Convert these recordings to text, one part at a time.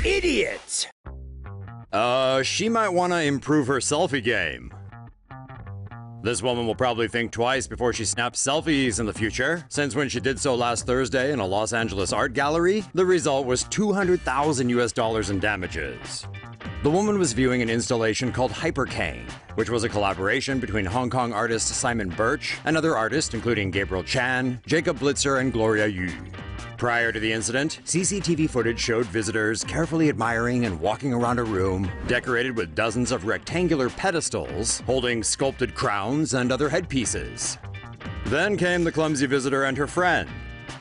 idiot! She might want to improve her selfie game. This woman will probably think twice before she snaps selfies in the future, since when she did so last Thursday in a Los Angeles art gallery, the result was $200,000 in damages. The woman was viewing an installation called Hypercaine, which was a collaboration between Hong Kong artist Simon Birch and other artists including Gabriel Chan, Jacob Blitzer and Gloria Yu. Prior to the incident, CCTV footage showed visitors carefully admiring and walking around a room decorated with dozens of rectangular pedestals holding sculpted crowns and other headpieces. Then came the clumsy visitor and her friend.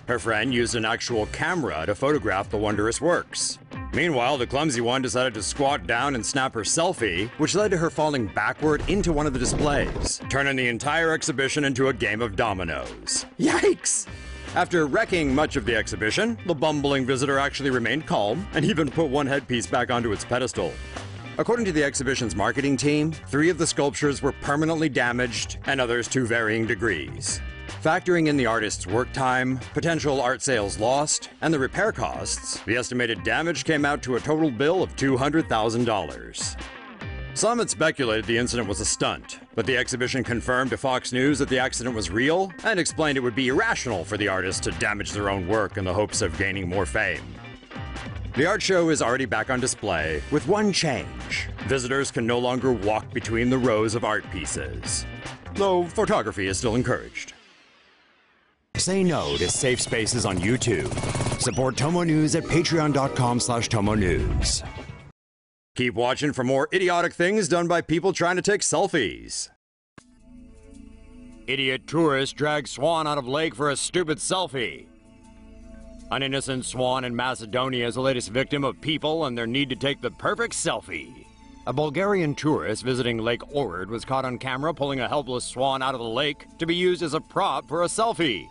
Her friend used an actual camera to photograph the wondrous works. Meanwhile, the clumsy one decided to squat down and snap her selfie, which led to her falling backward into one of the displays, turning the entire exhibition into a game of dominoes. Yikes! After wrecking much of the exhibition, the bumbling visitor actually remained calm and even put one headpiece back onto its pedestal. According to the exhibition's marketing team, 3 of the sculptures were permanently damaged and others to varying degrees. Factoring in the artist's work time, potential art sales lost, and the repair costs, the estimated damage came out to a total bill of $200,000. Some had speculated the incident was a stunt, but the exhibition confirmed to Fox News that the accident was real and explained it would be irrational for the artists to damage their own work in the hopes of gaining more fame. The art show is already back on display, with one change. Visitors can no longer walk between the rows of art pieces, though photography is still encouraged. Say no to safe spaces on YouTube. Support TomoNews at patreon.com/TomoNews. Keep watching for more idiotic things done by people trying to take selfies. Idiot tourist drags swan out of lake for a stupid selfie. An innocent swan in Macedonia is the latest victim of people and their need to take the perfect selfie. A Bulgarian tourist visiting Lake Ohrid was caught on camera pulling a helpless swan out of the lake to be used as a prop for a selfie.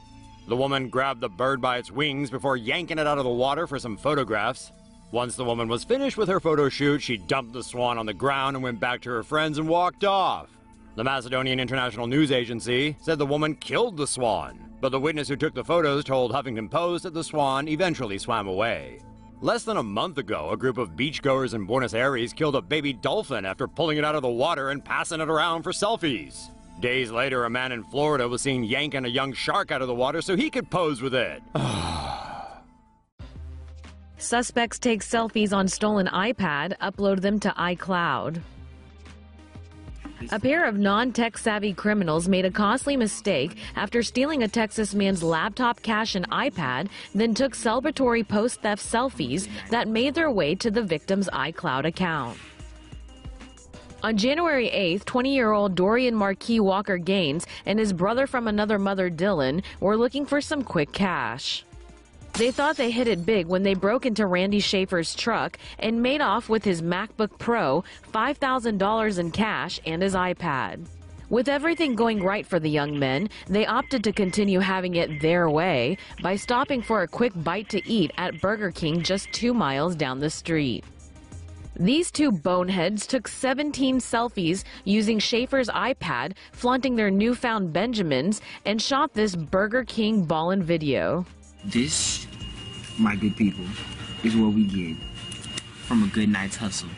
The woman grabbed the bird by its wings before yanking it out of the water for some photographs. Once the woman was finished with her photo shoot, she dumped the swan on the ground and went back to her friends and walked off. The Macedonian International News Agency said the woman killed the swan, but the witness who took the photos told Huffington Post that the swan eventually swam away. Less than a month ago, a group of beachgoers in Buenos Aires killed a baby dolphin after pulling it out of the water and passing it around for selfies. Days later, a man in Florida was seen yanking a young shark out of the water so he could pose with it. Suspects take selfies on stolen iPad, upload them to iCloud. A pair of non-tech-savvy criminals made a costly mistake after stealing a Texas man's laptop, cash, and iPad, then took celebratory post-theft selfies that made their way to the victim's iCloud account. On January 8th, 20-year-old Dorian Marquis Walker Gaines and his brother from another mother, Dylan, were looking for some quick cash. They thought they hit it big when they broke into Randy Schaefer's truck and made off with his MacBook Pro, $5,000 in cash, and his iPad. With everything going right for the young men, they opted to continue having it their way by stopping for a quick bite to eat at Burger King just 2 miles down the street. These two boneheads took 17 selfies using Schaefer's iPad, flaunting their newfound Benjamins, and shot this Burger King ballin' video. This, my good people, is what we get from a good night's hustle.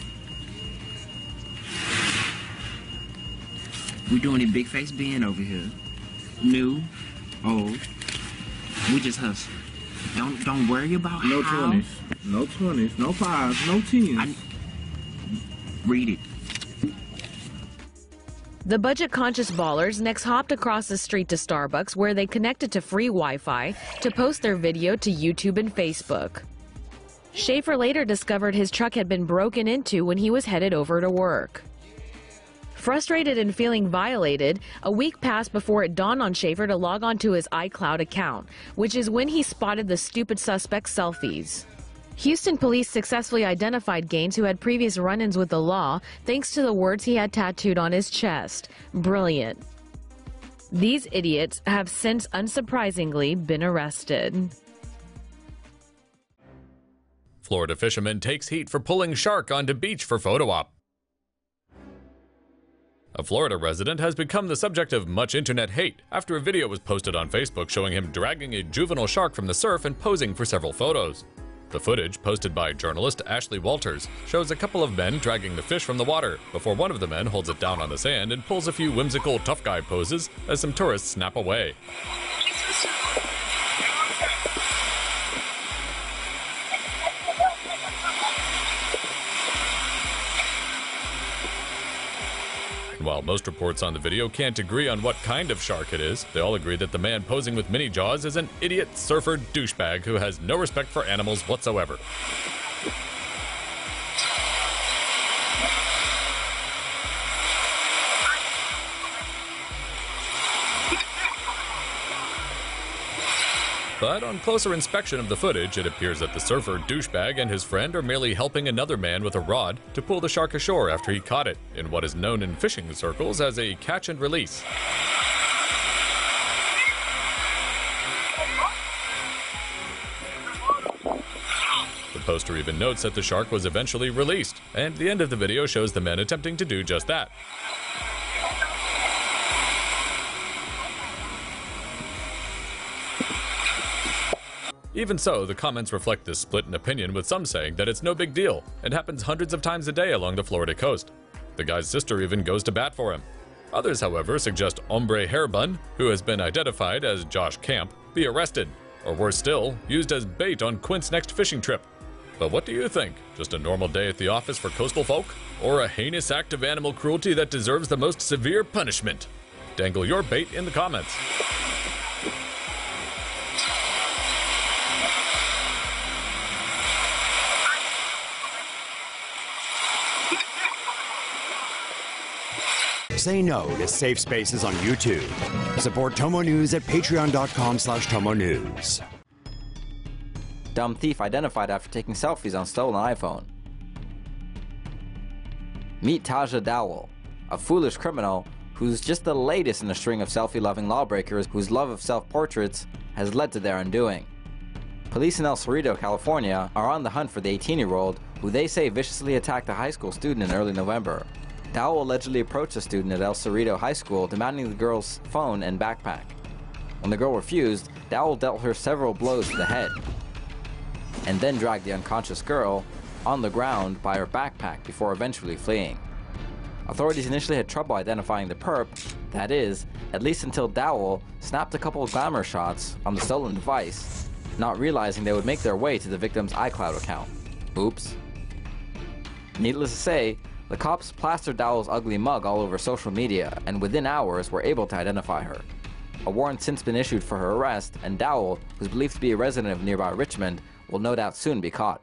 We're doing it big face Ben over here. New, old, we just hustle. Don't worry about no how. 20s, no 20s, no 5s, no 10s. Read it. The budget-conscious ballers next hopped across the street to Starbucks, where they connected to free Wi-Fi to post their video to YouTube and Facebook. Schaefer later discovered his truck had been broken into when he was headed over to work. Frustrated and feeling violated, a week passed before it dawned on Schaefer to log on to his iCloud account, which is when he spotted the stupid suspect's selfies. Houston police successfully identified Gaines, who had previous run-ins with the law, thanks to the words he had tattooed on his chest. Brilliant. These idiots have since, unsurprisingly, been arrested. Florida fisherman takes heat for pulling shark onto beach for photo op. A Florida resident has become the subject of much internet hate after a video was posted on Facebook showing him dragging a juvenile shark from the surf and posing for several photos. The footage, posted by journalist Ashley Walters, shows a couple of men dragging the fish from the water before one of the men holds it down on the sand and pulls a few whimsical tough guy poses as some tourists snap away. While most reports on the video can't agree on what kind of shark it is, they all agree that the man posing with mini jaws is an idiot surfer douchebag who has no respect for animals whatsoever. But on closer inspection of the footage, it appears that the surfer douchebag and his friend are merely helping another man with a rod to pull the shark ashore after he caught it, in what is known in fishing circles as a catch and release. The poster even notes that the shark was eventually released, and the end of the video shows the men attempting to do just that. Even so, the comments reflect this split in opinion, with some saying that it's no big deal and happens hundreds of times a day along the Florida coast. The guy's sister even goes to bat for him. Others, however, suggest Hombre Hairbun, who has been identified as Josh Camp, be arrested, or worse still, used as bait on Quint's next fishing trip. But what do you think? Just a normal day at the office for coastal folk? Or a heinous act of animal cruelty that deserves the most severe punishment? Dangle your bait in the comments. Say no to safe spaces on YouTube. Support TomoNews at patreon.com/TomoNews. Dumb thief identified after taking selfies on stolen iPhone. Meet Taja Dowell, a foolish criminal who's just the latest in a string of selfie-loving lawbreakers whose love of self-portraits has led to their undoing. Police in El Cerrito, California are on the hunt for the 18-year-old who they say viciously attacked a high school student in early November. Dowell allegedly approached a student at El Cerrito High School demanding the girl's phone and backpack. When the girl refused, Dowell dealt her several blows to the head, and then dragged the unconscious girl on the ground by her backpack before eventually fleeing. Authorities initially had trouble identifying the perp, that is, at least until Dowell snapped a couple of glamour shots on the stolen device, not realizing they would make their way to the victim's iCloud account. Oops. Needless to say, the cops plastered Dowell's ugly mug all over social media, and within hours were able to identify her. A warrant since been issued for her arrest, and Dowell, who's believed to be a resident of nearby Richmond, will no doubt soon be caught.